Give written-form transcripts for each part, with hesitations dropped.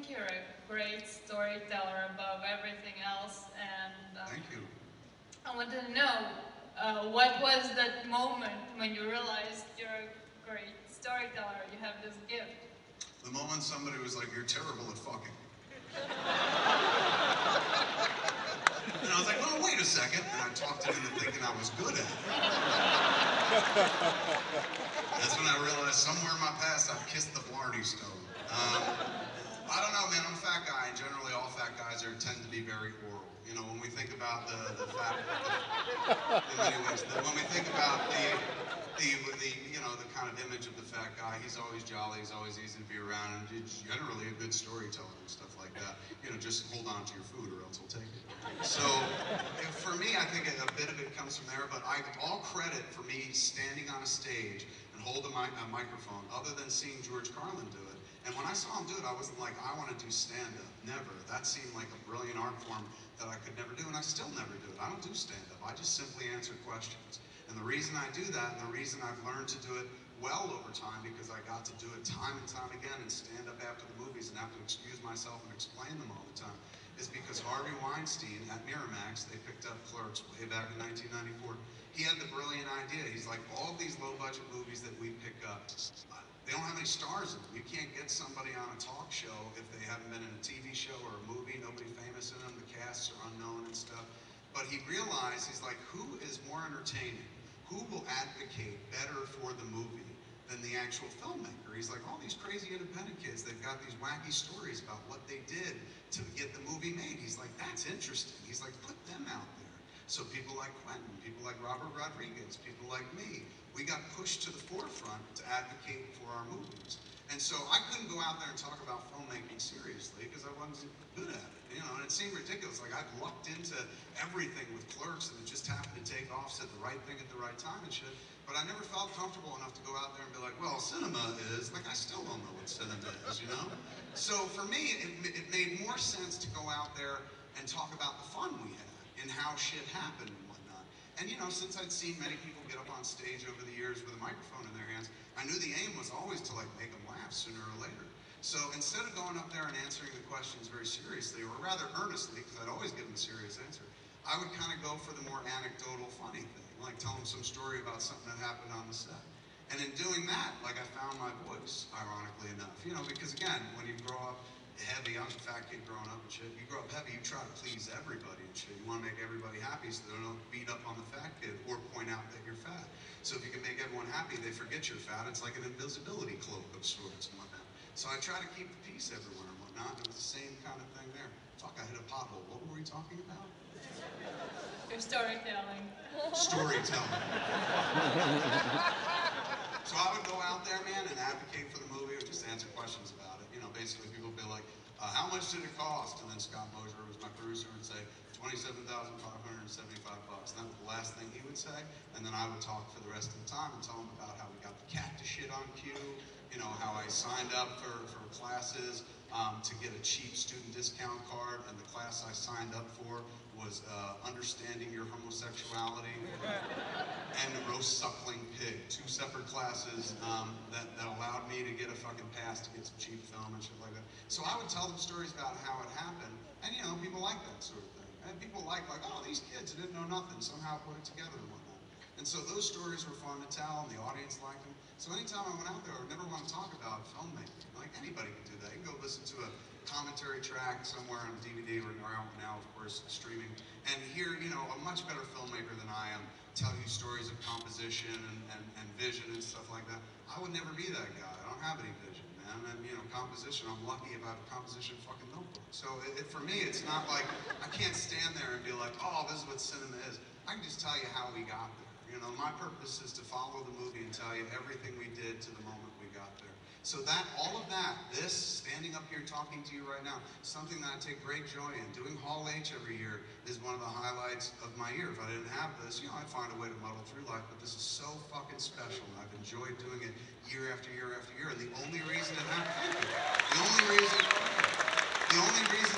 think you're a great storyteller above everything else, and thank you. I wanted to know, what was that moment when you realized you're a great storyteller, you have this gift? The moment somebody was like, "You're terrible at fucking." And I was like, "Oh, wait a second," and I talked it into thinking I was good at it. That's when I realized somewhere in my past I've kissed the Blarney Stone. I don't know, man. I'm a fat guy, and generally all fat guys tend to be very oral. You know, when we think about the fat, in many ways, when we think about the kind of image of the fat guy, he's always jolly, he's always easy to be around, and he's generally a good storyteller and stuff like that. You know, just hold on to your food or else he'll take it. So, for me, I think a bit of it comes from there, but all credit for me standing on a stage and holding a microphone, other than seeing George Carlin do it. And when I saw him do it, I wasn't like, I want to do stand-up. Never. That seemed like a brilliant art form that I could never do, and I still never do it. I don't do stand-up. I just simply answer questions. And the reason I do that, and the reason I've learned to do it well over time, because I got to do it time and time again and stand up after the movies and have to excuse myself and explain them all the time, is because Harvey Weinstein at Miramax, they picked up Clerks way back in 1994. He had the brilliant idea. He's like, all of these low-budget movies that we pick up, they don't have any stars in them. You can't get somebody on a talk show if they haven't been in a TV show or a movie, nobody famous in them, the casts are unknown and stuff. But he realized, he's like, who is more entertaining? Who will advocate better for the movie than the actual filmmaker? He's like, all these crazy independent kids, they've got these wacky stories about what they did to get the movie made. He's like, that's interesting. He's like, put them out there. So people like Quentin, people like Robert Rodriguez, people like me, we got pushed to the forefront to advocate for our movies. And so I couldn't go out there and talk about filmmaking seriously because I wasn't good at it, you know, and it seemed ridiculous. Like I'd lucked into everything with Clerks and it just happened to take off, said the right thing at the right time and shit. But I never felt comfortable enough to go out there and be like, well, cinema is, like I still don't know what cinema is, you know? So for me, it made more sense to go out there and talk about the fun we had and how shit happened and whatnot. And you know, since I'd seen many people get up on stage over the years with a microphone in their hands, I knew the aim was always to like make them laugh sooner or later. So instead of going up there and answering the questions very seriously, or rather earnestly, because I'd always give them a serious answer, I would kind of go for the more anecdotal, funny thing, like tell them some story about something that happened on the set. And in doing that, like I found my voice, ironically enough, you know, because again, when you grow up heavy, I was a fat kid growing up and shit, you grow up heavy, you try to please everybody and shit. You want to make everybody happy so they don't beat up on the fat kid or point out that you're fat. So if you can make everyone happy, they forget you're fat. It's like an invisibility cloak of sorts and whatnot. So I try to keep the peace everywhere and whatnot. It was the same kind of thing there. Fuck, I hit a pothole. What were we talking about? Your storytelling. Storytelling. So I would go out there, man, and advocate for the movie or just answer questions about it. You know, basically people would be like, how much did it cost? And then Scott Mosier was my producer and say, $27,575. That was the last thing he would say. And then I would talk for the rest of the time and tell him about how we got the cactus shit on cue, you know, how I signed up for classes to get a cheap student discount card, and the class I signed up for was understanding your homosexuality and roast suckling pig. Two separate classes that allowed me to get a fucking pass to get some cheap film and shit like that. So I would tell them stories about how it happened, and you know, people like that sort of thing. And people like, oh, these kids didn't know nothing, somehow put it together and whatnot. And so those stories were fun to tell, and the audience liked them. So anytime I went out there, I would never want to talk about filmmaking. Like, anybody can do that. You can go listen to a commentary track somewhere on DVD or now, of course, streaming, and hear, you know, a much better filmmaker than I am tell you stories of composition and vision and stuff like that. I would never be that guy. I don't have any vision, man. And, you know, composition, I'm lucky about a composition fucking notebook. So for me, it's not like, I can't stand there and be like, oh, this is what cinema is. I can just tell you how we got there. You know, my purpose is to follow the movie and tell you everything we did to the moment we got there. So that, all of that, this, standing up here talking to you right now, something that I take great joy in. Doing Hall H every year is one of the highlights of my year. If I didn't have this, you know, I'd find a way to muddle through life, but this is so fucking special, and I've enjoyed doing it year after year after year, and the only reason it happened, the only reason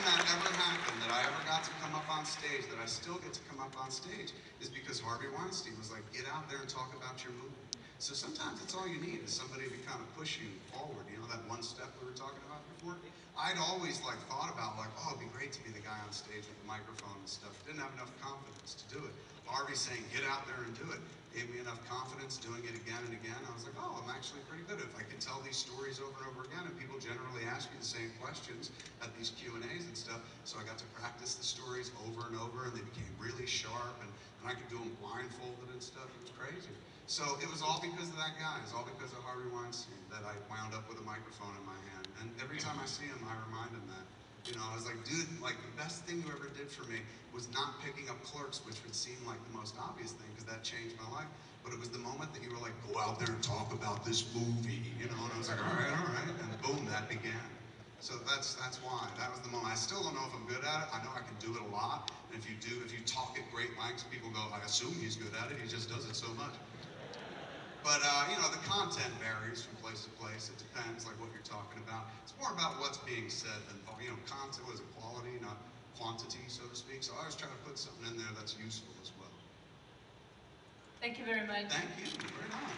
that ever happened, that I ever got to come up on stage, that I still get to come up on stage, is because Harvey Weinstein was like, get out there and talk about your movie. So sometimes it's all you need is somebody to kind of push you forward. You know, that one step we were talking about before? I'd always like thought about like, oh, it'd be great to be the guy on stage with the microphone and stuff. Didn't have enough confidence to do it. Harvey saying, get out there and do it. Gave me enough confidence doing it again and again. I was like, oh, I'm actually pretty good. If I can tell these stories over and over again, and people generally ask me the same questions at these Q&As and stuff, so I got to practice the stories over and over, and they became really sharp, and I could do them blindfolded and stuff. It was crazy. So it was all because of that guy. It's all because of Harvey Weinstein that I wound up with a microphone in my hand. And every time I see him, I remind him that. You know, I was like, dude, like the best thing you ever did for me was not picking up Clerks, which would seem like the most obvious thing because that changed my life. But it was the moment that you were like, go out there and talk about this movie, you know? And I was like, all right. And boom, that began. So that's why. That was the moment. I still don't know if I'm good at it. I know I can do it a lot. And if you talk at great lengths, people go, I assume he's good at it. He just does it so much. But, you know, the content varies from place to place. It depends, like what you're talking about. It's more about what's being said than, you know, content was quality, not quantity, so to speak. So I always try to put something in there that's useful as well. Thank you very much. Thank you. Right on.